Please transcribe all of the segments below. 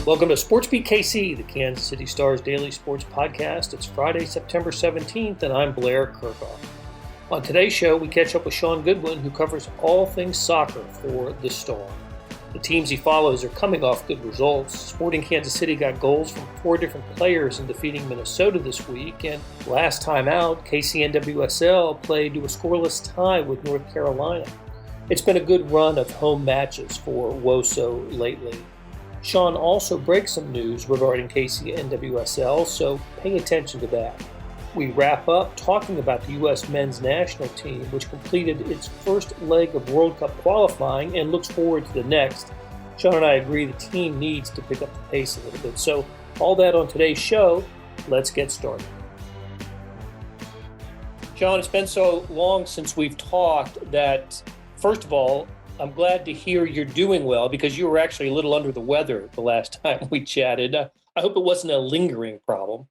Welcome to SportsBeat KC, the Kansas City Star's daily sports podcast. It's Friday, September 17th, and I'm Blair Kirchhoff. On today's show, we catch up with Shaun Goodwin, who covers all things soccer for the Star. The teams he follows are coming off good results. Sporting Kansas City got goals from 4 different players in defeating Minnesota this week, and last time out, KC NWSL played to a scoreless tie with North Carolina. It's been a good run of home matches for WOSO lately. Shaun also breaks some news regarding KC NWSL, so pay attention to that. We wrap up talking about the U.S. men's national team, which completed its first leg of World Cup qualifying and looks forward to the next. Shaun and I agree the team needs to pick up the pace a little bit. So all that on today's show. Let's get started. Shaun, it's been so long since we've talked that, first of all, I'm glad to hear you're doing well because you were actually a little under the weather the last time we chatted. I hope it wasn't a lingering problem.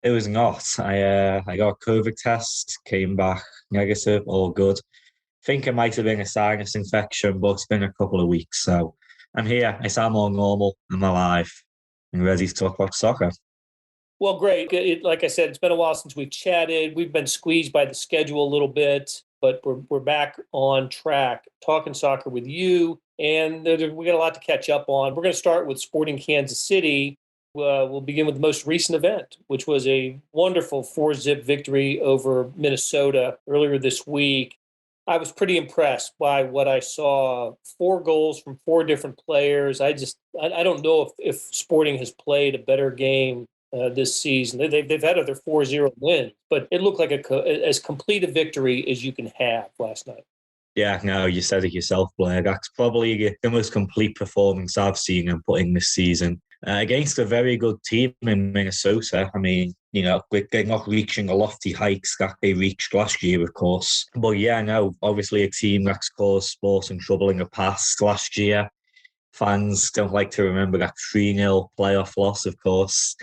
It was not. I got a COVID test, came back negative, all good. Think it might have been a sinus infection, but it's been a couple of weeks. So I'm here. I sound more normal. I'm alive and ready to talk about soccer. Well, great. Like I said, it's been a while since we've chatted. We've been squeezed by the schedule a little bit, but we're back on track talking soccer with you. And we got a lot to catch up on. We're going to start with Sporting Kansas City. We'll begin with the most recent event, which was a wonderful 4-0 victory over Minnesota earlier this week. I was pretty impressed by what I saw. 4 goals from 4 different players. I don't know if Sporting has played a better game this season. They've had other 4-0 wins, but it looked like as complete a victory as you can have last night. Yeah, no, you said it yourself, Blair. That's probably the most complete performance I've seen them put in this season. Against a very good team in Minnesota. I mean, they're not reaching the lofty heights that they reached last year, of course. But yeah, no, obviously a team that's caused Sporting trouble in the past last year. Fans don't like to remember that 3-0 playoff loss, of course.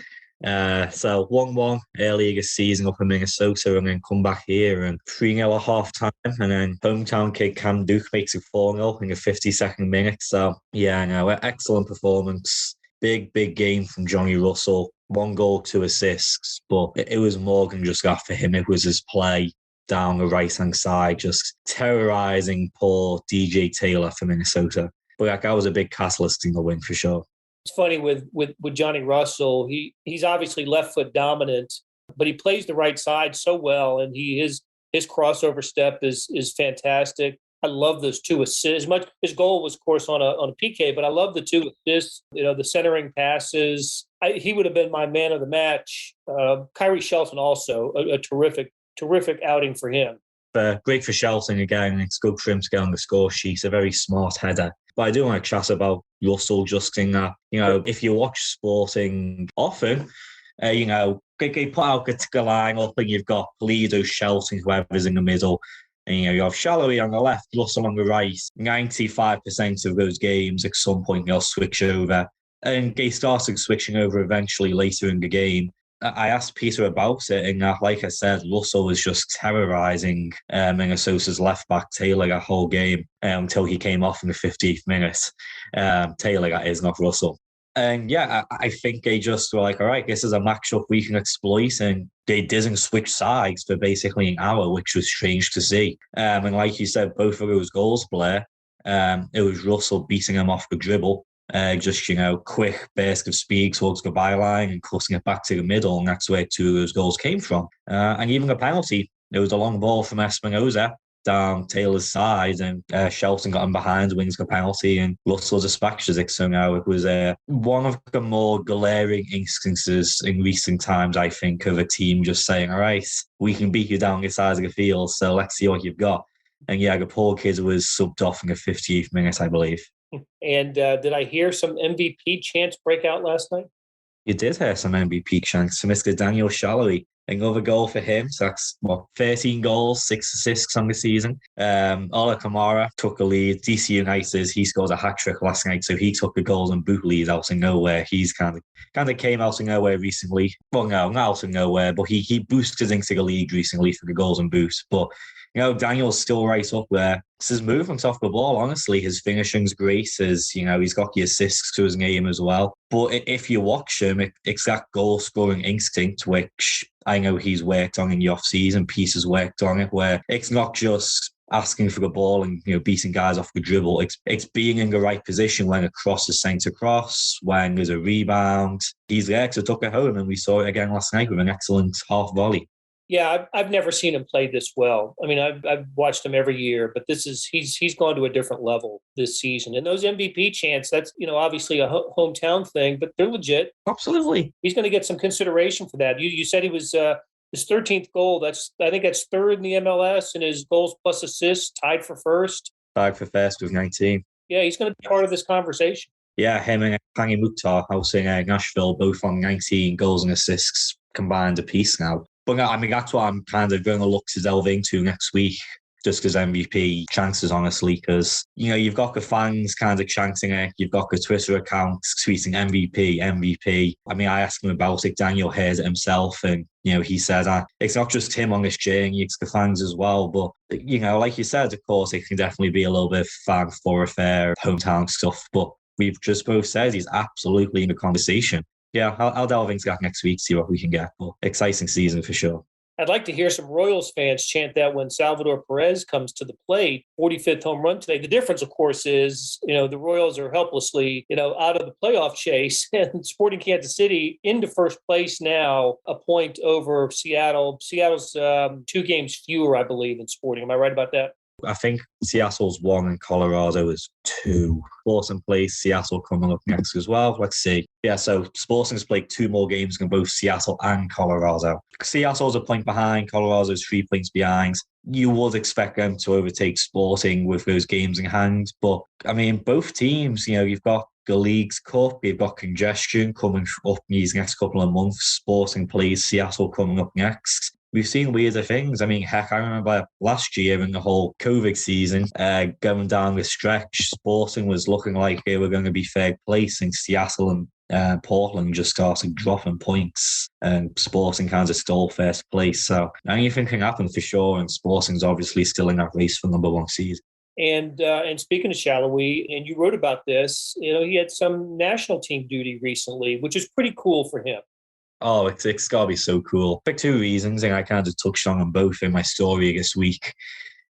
So 1-1 earlier this season up in Minnesota and then come back here and 3-0 at half-time and then hometown kid Cam Duke makes it 4-0 in the 52nd minute. So yeah, no, excellent performance. Big game from Johnny Russell. 1 goal, 2 assists, but it was more than just that for him. It was his play down the right-hand side, just terrorising poor DJ Taylor for Minnesota. But that was a big catalyst in the win for sure. It's funny with Johnny Russell. He's obviously left foot dominant, but he plays the right side so well, and his crossover step is fantastic. I love those 2 assists. His goal was, of course, on a PK, but I love the 2 assists. The centering passes. He would have been my man of the match. Kyrie Shelton also a terrific outing for him. Great for Shelton again. It's good for him to get on the score sheet. He's a very smart header. But I do want to chat about Russell just in that, if you watch Sporting often, they put out the line up and you've got Lido, Shelton, whoever's in the middle. And, you have Salloi on the left, Russell on the right. 95% of those games, at some point, they'll switch over. And they started switching over eventually later in the game. I asked Peter about it, and like I said, Russell was just terrorising Minnesota's left-back Taylor that whole game until he came off in the 50th minute. Taylor, that is, not Russell. And yeah, I think they just were like, all right, this is a matchup we can exploit. And they didn't switch sides for basically an hour, which was strange to see. And like you said, both of those goals, Blair, it was Russell beating him off the dribble. Quick burst of speed towards the byline and cutting it back to the middle. And that's where 2 of those goals came from. And even a penalty, there was a long ball from Espinoza down Taylor's side, and Shelton got him behind, wins the penalty, and Russell dispatches it. So now it was one of the more glaring instances in recent times, I think, of a team just saying, all right, we can beat you down this side of the field, so let's see what you've got. And yeah, the poor kid was subbed off in the 50th minute, I believe. And did I hear some MVP chants break out last night? You did hear some MVP chants for Mr. Daniel Salloi. Another goal for him. So that's 13 goals, 6 assists on the season. Ola Kamara took the lead. DC United, he scored a hat-trick last night, so he took the Golden Boot lead out of nowhere. He's kind of came out of nowhere recently. Well, no, not out of nowhere, but he boosted into the league recently for the Golden Boot. But Daniel's still right up there. It's his movement off the ball, honestly. His finishing's great. He's got the assists to his game as well. But if you watch him, it's that goal-scoring instinct, which I know he's worked on in the off-season. Pieces worked on it, where it's not just asking for the ball and beating guys off the dribble. It's being in the right position when a cross is sent across, when there's a rebound. He's there to tuck it home, and we saw it again last night with an excellent half volley. Yeah, I've never seen him play this well. I mean, I've watched him every year, but he's gone to a different level this season. And those MVP chants, that's obviously a hometown thing, but they're legit. Absolutely, he's going to get some consideration for that. You said he was his 13th goal. I think that's third in the MLS, and his goals plus assists tied for first. Tied for first with 19. Yeah, he's going to be part of this conversation. Yeah, him and Hangi Mukhtar out in Nashville, both on 19 goals and assists combined apiece now. But I mean, that's what I'm kind of going to look to delve into next week, just because MVP chances, honestly, because, you've got the fans kind of chanting it. You've got the Twitter accounts tweeting MVP, MVP. I mean, I asked him about it. Daniel heard it himself. And, he said it's not just him on this journey, it's the fans as well. But, like you said, of course, it can definitely be a little bit of fan thoroughfare, hometown stuff. But we've just both said he's absolutely in the conversation. Yeah, I'll delve into that next week, see what we can get. But exciting season for sure. I'd like to hear some Royals fans chant that when Salvador Perez comes to the plate. 45th home run today. The difference, of course, is, the Royals are helplessly, out of the playoff chase, and Sporting Kansas City into first place now, a point over Seattle. Seattle's 2 games fewer, I believe, than Sporting. Am I right about that? I think Seattle's 1 and Colorado is 2. Sporting plays Seattle coming up next as well. Let's see. Yeah, so Sporting's played 2 more games than both Seattle and Colorado. Seattle's a point behind. Colorado's 3 points behind. You would expect them to overtake Sporting with those games in hand. But, I mean, both teams, you've got the League's Cup, you've got congestion coming up these next couple of months. Sporting plays Seattle coming up next. We've seen weirder things. I mean, heck, I remember last year in the whole COVID season, going down the stretch, Sporting was looking like they were going to be third place, and Seattle and Portland just started dropping points, and Sporting kind of stole first place. So anything can happen for sure, and Sporting's obviously still in that race for number 1 seed. And speaking of Salloi, and you wrote about this, he had some national team duty recently, which is pretty cool for him. Oh, it's got to be so cool. For 2 reasons, and I kind of touched on them both in my story this week.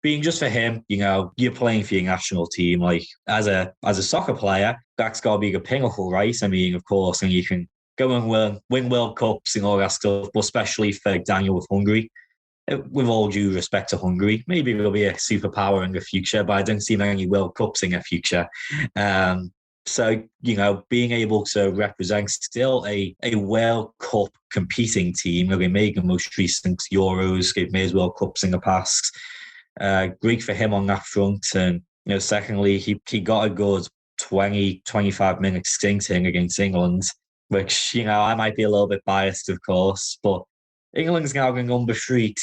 Being just for him, you're playing for your national team. Like, as a soccer player, that's got to be the pinnacle, right? I mean, of course, and you can go and win World Cups and all that stuff, but especially for Daniel with Hungary. With all due respect to Hungary, maybe it'll be a superpower in the future, but I don't see many World Cups in the future. So, being able to represent still a World Cup competing team, they made the most recent Euros, they've made World Cups in the past. Great for him on that front. And, secondly, he got a good 20, 25 minute stint in against England, which, I might be a little bit biased, of course, but England's now the number 3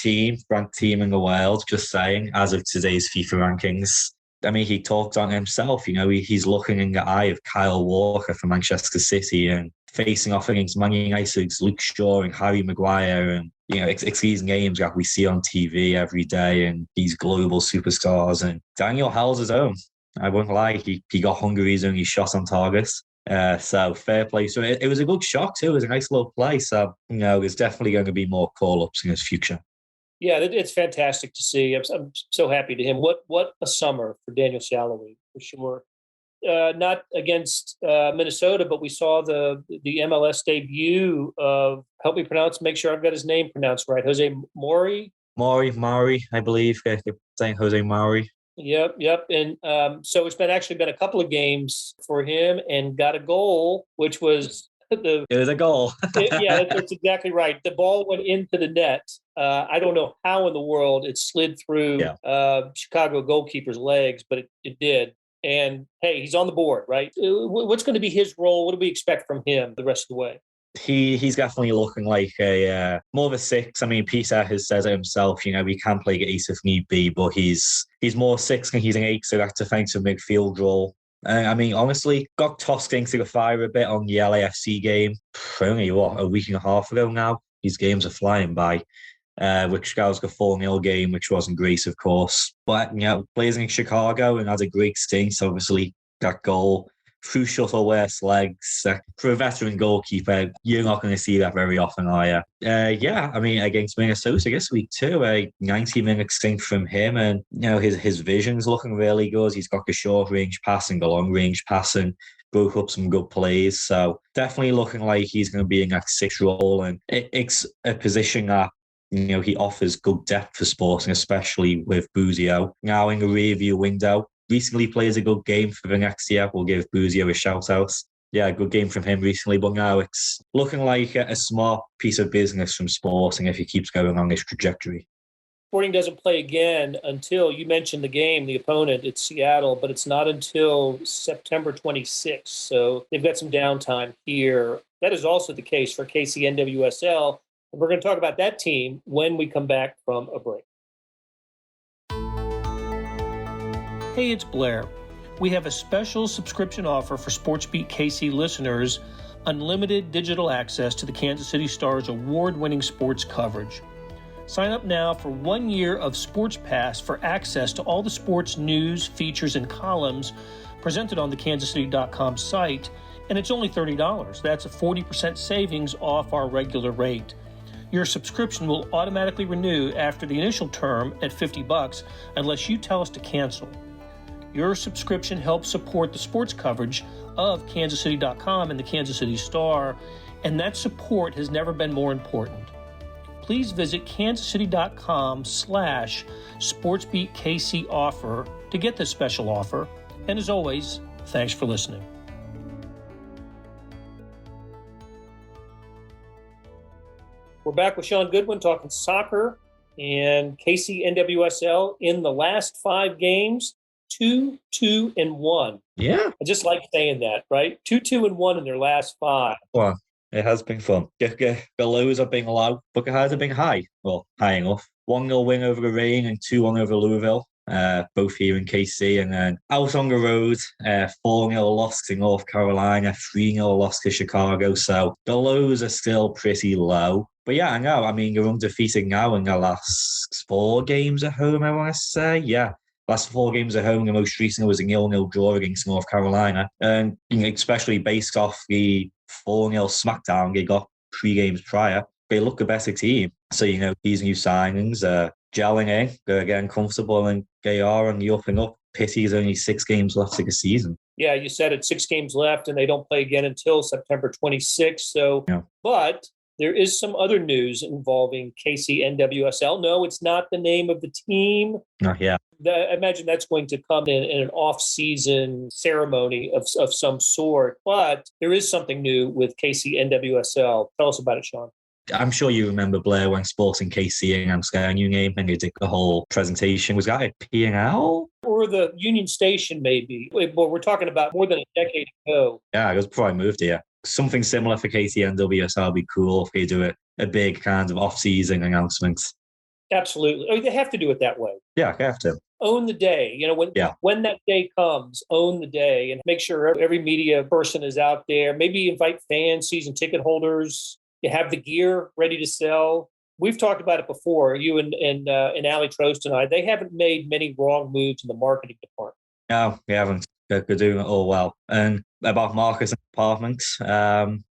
ranked team in the world, just saying, as of today's FIFA rankings. I mean, he talked on himself, he's looking in the eye of Kyle Walker from Manchester City and facing off against Man United's Luke Shaw and Harry Maguire. And, it's these names that we see on TV every day and these global superstars. And Daniel held his own. I won't lie, he got Hungary's only shot on target. So fair play. So it was a good shot too. It was a nice little play. So, there's definitely going to be more call-ups in his future. Yeah, it's fantastic to see. I'm so happy to him. What a summer for Daniel Salloi, for sure. Not against Minnesota, but we saw the MLS debut of, help me make sure I've got his name pronounced right, Jose Maury, I believe. They're saying Jose Maury. Yep. And so it's been a couple of games for him, and got a goal, which was it was a goal. That's exactly right. The ball went into the net. I don't know how in the world it slid through Chicago goalkeeper's legs, but it did. And hey, he's on the board, right? What's going to be his role? What do we expect from him the rest of the way? He's definitely looking like a more of a 6. I mean, Peter has said it himself. He can play the 8 if need be, but he's more 6 than he's an 8. So that defensive midfield role. I mean, honestly, got tossed into the fire a bit on the LAFC game. Only, a week and a half ago now. These games are flying by. which goes a 4-0 game, which wasn't great, of course. But, plays in Chicago and had a great stint. Obviously, that goal through Shuttleworth's legs. For a veteran goalkeeper, you're not going to see that very often, are you? Against Minnesota this week too, a 90-minute stint from him, and his vision's looking really good. He's got the short-range passing, the long-range passing, broke up some good plays. So definitely looking like he's going to be in that 6 role, and it's a position that he offers good depth for Sporting, especially with Buzio now in the rear view window. Recently plays a good game for the next year. We'll give Buzio a shout out. Yeah, good game from him recently, but now it's looking like a smart piece of business from Sporting if he keeps going on this trajectory. Sporting doesn't play again until, you mentioned the game, the opponent, it's Seattle, but it's not until September 26th. So they've got some downtime here. That is also the case for KC NWSL. And we're going to talk about that team when we come back from a break. Hey, it's Blair. We have a special subscription offer for SportsBeat KC listeners, unlimited digital access to the Kansas City Star's award-winning sports coverage. Sign up now for 1 year of Sports Pass for access to all the sports news, features, and columns presented on the kansascity.com site, and it's only $30. That's a 40% savings off our regular rate. Your subscription will automatically renew after the initial term at $50 unless you tell us to cancel. Your subscription helps support the sports coverage of kansascity.com and the Kansas City Star, and that support has never been more important. Please visit kansascity.com/SportsBeatKC offer to get this special offer. And as always, thanks for listening. We're back with Shaun Goodwin talking soccer, and KC NWSL in the last 5 games, 2-2-1. Yeah. I just like saying that, right? 2-2-1 in their last 5. Well, it has been fun. The lows have been low, but the highs have been high. Well, high enough. 1-0 win over the Reign and 2-1 over Louisville, both here in KC. And then out on the road, 4-0 loss to North Carolina, 3-0 loss to Chicago. So the lows are still pretty low. But yeah, I know. I mean, you're undefeated now in the last 4 games at home, I want to say. Yeah. Last 4 games at home, the most recent was a 0-0 draw against North Carolina. And especially based off the 4-0 smackdown they got 3 games prior, they look a better team. So, these new signings are gelling in, they're getting comfortable, and they are on the up and up. Pity is only 6 games left of the season. Yeah, you said it, 6 games left, and they don't play again until September 26th. So, yeah. But there is some other news involving KC NWSL. No, it's not the name of the team. Not yet. I imagine that's going to come in an off-season ceremony of some sort. But there is something new with KC NWSL. Tell us about it, Shaun. I'm sure you remember, Blair, when Sporting KC announced their new name and they did the whole presentation. Was that a P&L? Or the Union Station, maybe. But we're talking about more than a decade ago. Yeah, it was before I moved here. Something similar for KC NWSL would be cool if they do a big kind of off-season announcement. Absolutely. I mean, they have to do it that way. Yeah, they have to. Own the day. When that day comes, own the day and make sure every media person is out there. Maybe invite fans, season ticket holders. You have the gear ready to sell. We've talked about it before, you and Ali Trost and I. They haven't made many wrong moves in the marketing department. No, we haven't. They're doing it all well. And about Marcus and department,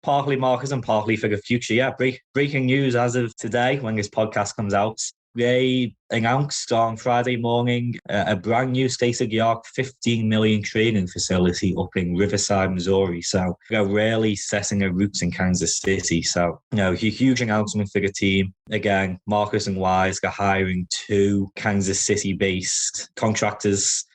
partly Marcus and partly for the future. Yeah, breaking news as of today when this podcast comes out. They announced on Friday morning a brand new state-of-the-art $15 million training facility up in Riverside, Missouri. So they're really setting their roots in Kansas City. So, huge announcement for the team. Again, Marcus and Wise are hiring 2 Kansas City-based contractors.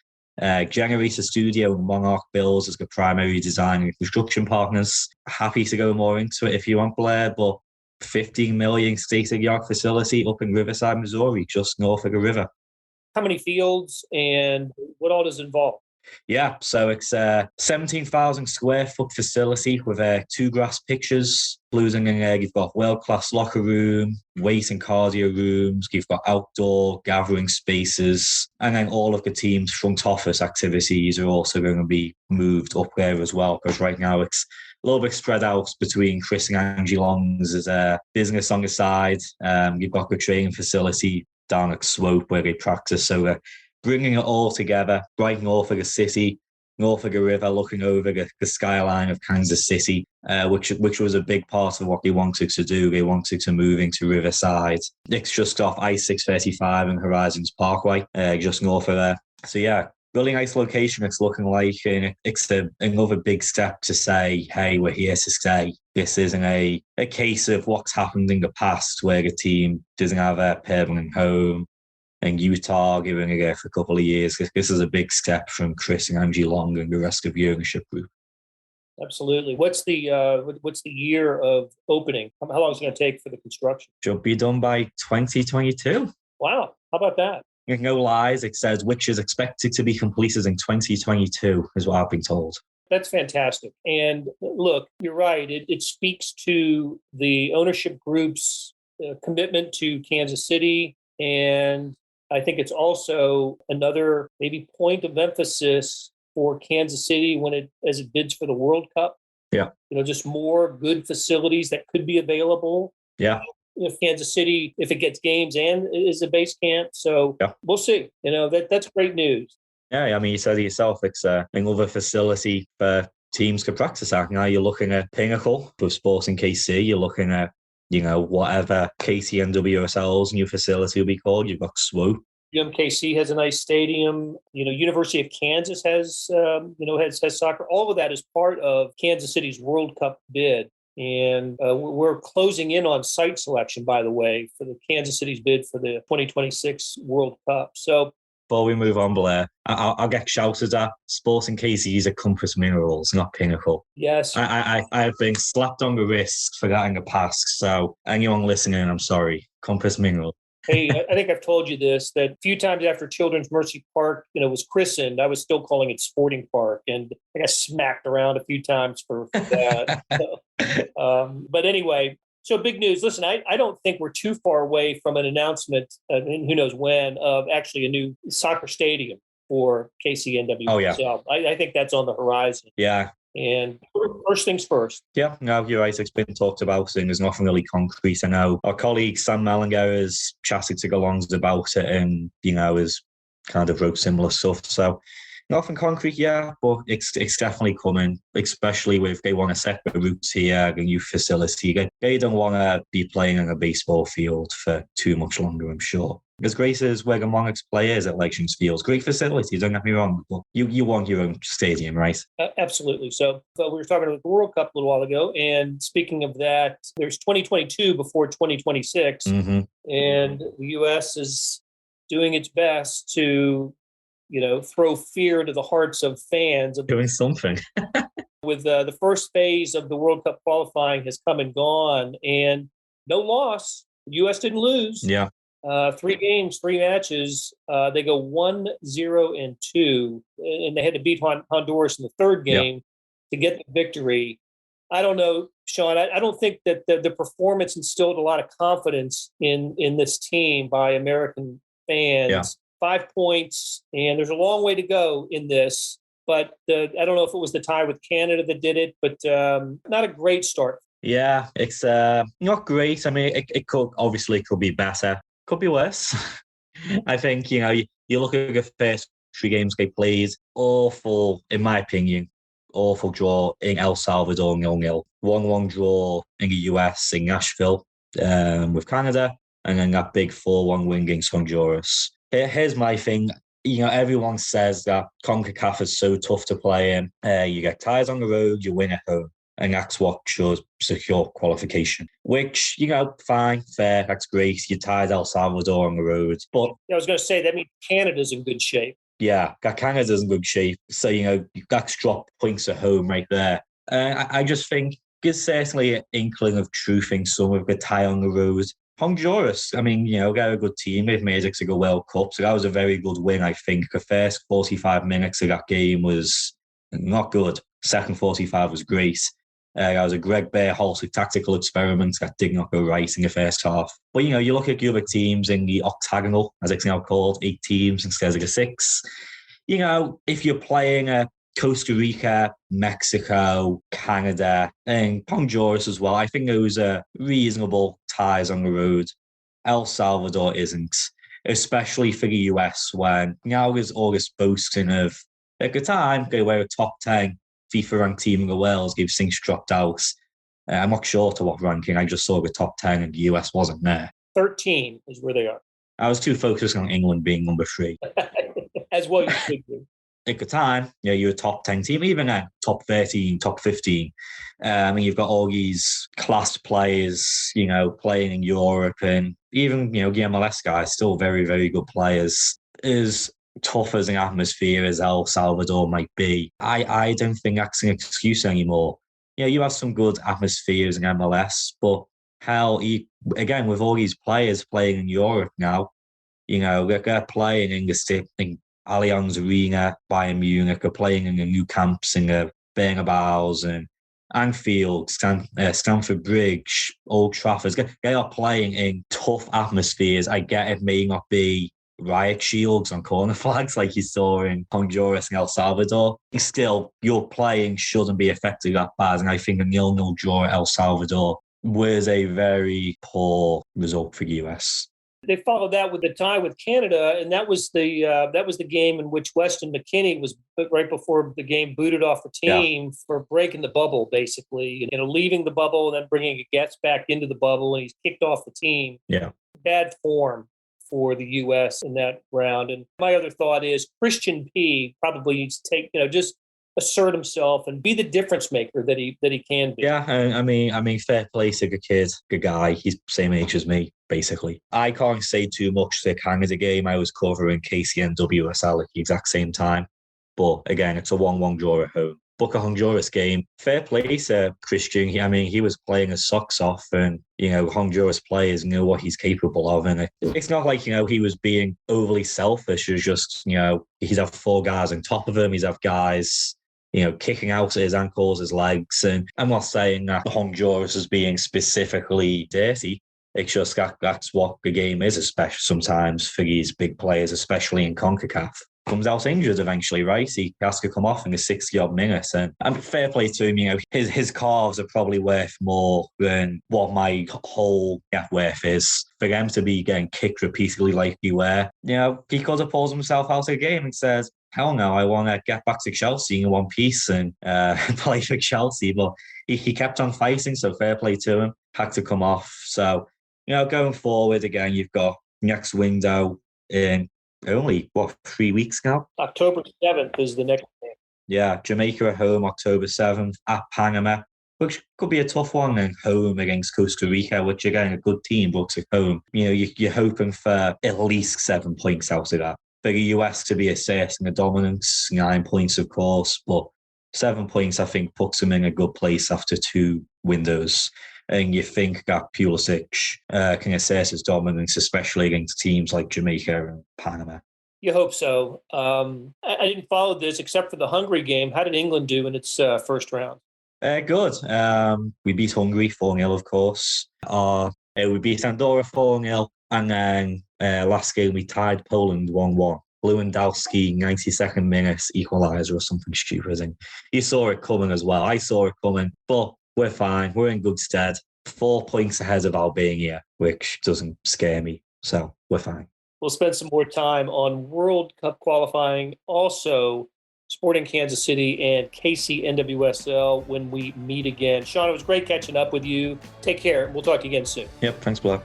Generator Studio and Monarch Bills as the primary design and construction partners. Happy to go more into it if you want, Blair, but $15 million state-of-the-art facility up in Riverside, Missouri, just north of the river. How many fields and what all does it involve? Yeah, so it's a 17,000 square foot facility with 2 grass pitches. Including in there, you've got world-class locker room, weight and cardio rooms, you've got outdoor gathering spaces, and then all of the team's front office activities are also going to be moved up there as well, because right now it's little bit spread out between Chris and Angie Long's. There's a business on the side. You've got the training facility down at Swope where they practice. So bringing it all together, right north of the city, north of the river, looking over the skyline of Kansas City, which was a big part of what they wanted to do. They wanted to move into Riverside. It's just off I-635 and Horizons Parkway, just north of there. So yeah, really nice location it's looking like, and it's another big step to say, hey, we're here to stay. This isn't a case of what's happened in the past where the team doesn't have a permanent home and Utah giving it for a couple of years. This is a big step from Chris and Angie Long and the rest of the ownership group. Absolutely. What's the year of opening? How long is it going to take for the construction? Should be done by 2022. Wow. How about that? No lies. It says which is expected to be completed in 2022 is what I've been told. That's fantastic. And look, you're right. It speaks to the ownership group's commitment to Kansas City. And I think it's also another maybe point of emphasis for Kansas City as it bids for the World Cup. Yeah. Just more good facilities that could be available. Yeah. If Kansas City, if it gets games and is a base camp. So We'll see. That's great news. Yeah, I mean, you said it yourself, it's another facility for teams to practice at. Now you're looking at Pinnacle for Sporting KC. You're looking at, whatever KC NWSL's new facility will be called. You've got Swope. UMKC has a nice stadium. University of Kansas has soccer. All of that is part of Kansas City's World Cup bid. And we're closing in on site selection, by the way, for the Kansas City's bid for the 2026 World Cup. So before we move on, Blair, I'll get shouted at. Sporting KC is a Compass Minerals, not Pinnacle. Yes. I've been slapped on the wrist for that in the past. So anyone listening, I'm sorry. Compass Minerals. Hey, I think I've told you this, that a few times after Children's Mercy Park, was christened, I was still calling it Sporting Park. And I got smacked around a few times for that. But anyway, so big news. Listen, I don't think we're too far away from an announcement, and who knows when, of actually a new soccer stadium for KC NWSL. Oh, yeah. I think that's on the horizon. Yeah. And first things first. Yeah, no, you're right. It's been talked about and there's nothing really concrete. I know our colleague Sam Mellinger has chatted to Galongs about it and, has kind of wrote similar stuff. So nothing concrete, yeah, but it's definitely coming, especially if they want to set the roots here, a new facility. They don't want to be playing on a baseball field for too much longer, I'm sure. As great as Wigan Monarchs players at Legends Fields, great facility, don't get me wrong, but you want your own stadium, right? Absolutely. So we were talking about the World Cup a little while ago, and speaking of that, there's 2022 before 2026, and the U.S. is doing its best to, throw fear into the hearts of fans. Doing something. With the first phase of the World Cup qualifying has come and gone, and no loss. The U.S. didn't lose. Yeah. 3 games, 3 matches. They go 1-0-2, and they had to beat Honduras in the third game to get the victory. I don't know, Shaun. I don't think that the performance instilled a lot of confidence in this team by American fans. Yeah. 5 points, and there's a long way to go in this. But I don't know if it was the tie with Canada that did it, but not a great start. Yeah, it's not great. I mean, it could be better. Could be worse. I think, you look at the first 3 games they played, awful, in my opinion, awful draw in El Salvador, 0-0. 1-1 draw in the US, in Nashville, with Canada, and then that big 4-1 win against Honduras. Here's my thing. Everyone says that CONCACAF is so tough to play in. You get ties on the road, you win at home. And that's what should secure qualification, which, fine, fair, that's great. You tied El Salvador on the road. But I was going to say, that means Canada's in good shape. Yeah, Canada's in good shape. So, that's dropped points at home right there. I just think there's certainly an inkling of truth in some of the tie on the road. Honduras, I mean, they're a good team. They've made it to the World Cup. So that was a very good win, I think. The first 45 minutes of that game was not good. Second 45 was great. That was a Greg Berhalter tactical experiment that did not go right in the first half. But, you look at the other teams in the octagonal, as it's now called, 8 teams instead of the 6. If you're playing a Costa Rica, Mexico, Canada, and Honduras as well. I think those are reasonable ties on the road. El Salvador isn't, especially for the US when now is August boasting of, at the time, they were a top 10 FIFA ranked team in the world. They've since dropped out. I'm not sure to what ranking. I just saw the top 10 and the US wasn't there. 13 is where they are. I was too focused on England being number 3. As well you should be. At the time, you're a top 10 team, even a top 13, top 15. And you've got all these class players, playing in Europe, and even, the MLS guys, still very, very good players. As tough as an atmosphere as El Salvador might be, I don't think that's an excuse anymore. You have some good atmospheres in MLS, but hell, again, with all these players playing in Europe now, they're playing in the Allianz Arena, Bayern Munich, are playing in the new camps in the Bernabéus and Anfield, Stamford Bridge, Old Trafford. They are playing in tough atmospheres. I get it may not be riot shields on corner flags like you saw in Honduras and El Salvador. Still, your playing shouldn't be affected that bad. And I think a 0-0 draw at El Salvador was a very poor result for the US. They followed that with the tie with Canada, and that was the game in which Weston McKennie was right before the game booted off the team for breaking the bubble, basically, leaving the bubble and then bringing Getz back into the bubble, and he's kicked off the team. Yeah, bad form for the U.S. in that round. And my other thought is Christian P. probably needs to take, just assert himself and be the difference maker that he can be. Yeah, I mean, fair play to the kid, the guy. He's the same age as me, basically. I can't say too much to the Canada game. I was covering KC NWSL at the exact same time. But again, it's a 1-1 draw at home. But the Honduras game, fair play to Christian. He was playing his socks off, and, Honduras players know what he's capable of. And it's not like, he was being overly selfish. It's just, he's have 4 guys on top of him. He's have guys kicking out at his ankles, his legs. And I'm not saying that Honduras is being specifically dirty. It's just that's what the game is, especially sometimes for these big players, especially in CONCACAF. Comes out injured eventually, right? He has to come off in the 60-odd minutes. And fair play to him, his calves are probably worth more than what my whole net worth is. For them to be getting kicked repeatedly like he were, he could have pulled himself out of the game and says, hell no, I want to get back to Chelsea in one piece and play for Chelsea. But he kept on fighting, so fair play to him. Had to come off. So, going forward, again, you've got next window in only, 3 weeks now? October 7th is the next game. Yeah, Jamaica at home, October 7th, at Panama, which could be a tough one, and home against Costa Rica, which, again, a good team, but at home. You're hoping for at least 7 points out of that. For the US to be asserting a dominance, 9 points, of course, but 7 points, I think, puts them in a good place after 2 windows. And you think that Pulisic can assert his dominance, especially against teams like Jamaica and Panama. You hope so. I didn't follow this except for the Hungary game. How did England do in its first round? Good. We beat Hungary 4-0, of course. We beat Andorra 4-0. And then last game, we tied Poland 1-1. Lewandowski, 92nd minute, equaliser or something stupid. And you saw it coming as well. I saw it coming. But we're fine. We're in good stead. 4 points ahead of Albania, which doesn't scare me. So we're fine. We'll spend some more time on World Cup qualifying, also Sporting Kansas City and KC NWSL when we meet again. Shaun, it was great catching up with you. Take care. We'll talk again soon. Yep. Thanks, Blair.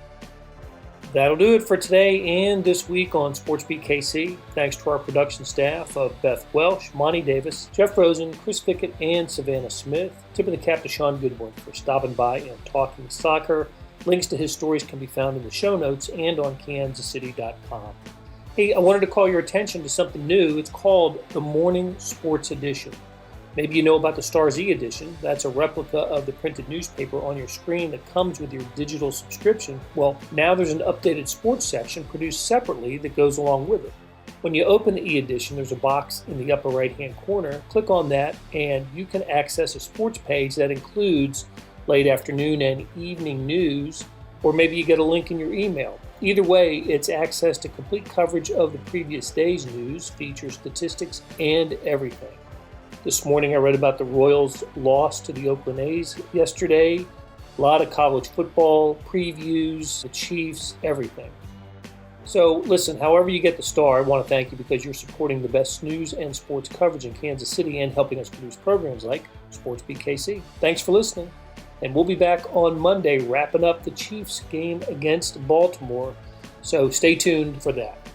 That'll do it for today and this week on SportsBeat KC. Thanks to our production staff of Beth Welsh, Monty Davis, Jeff Rosen, Chris Fickett, and Savannah Smith. Tip of the cap to Shaun Goodwin for stopping by and talking soccer. Links to his stories can be found in the show notes and on kansascity.com. Hey, I wanted to call your attention to something new. It's called the Morning Sports Edition. Maybe you know about the Stars e-edition. That's a replica of the printed newspaper on your screen that comes with your digital subscription. Well, now there's an updated sports section produced separately that goes along with it. When you open the e-edition, there's a box in the upper right-hand corner. Click on that, and you can access a sports page that includes late afternoon and evening news, or maybe you get a link in your email. Either way, it's access to complete coverage of the previous day's news, features, statistics, and everything. This morning I read about the Royals' loss to the Oakland A's yesterday. A lot of college football previews, the Chiefs, everything. So listen, however you get the Star, I want to thank you because you're supporting the best news and sports coverage in Kansas City and helping us produce programs like SportsBeat KC. Thanks for listening. And we'll be back on Monday wrapping up the Chiefs game against Baltimore. So stay tuned for that.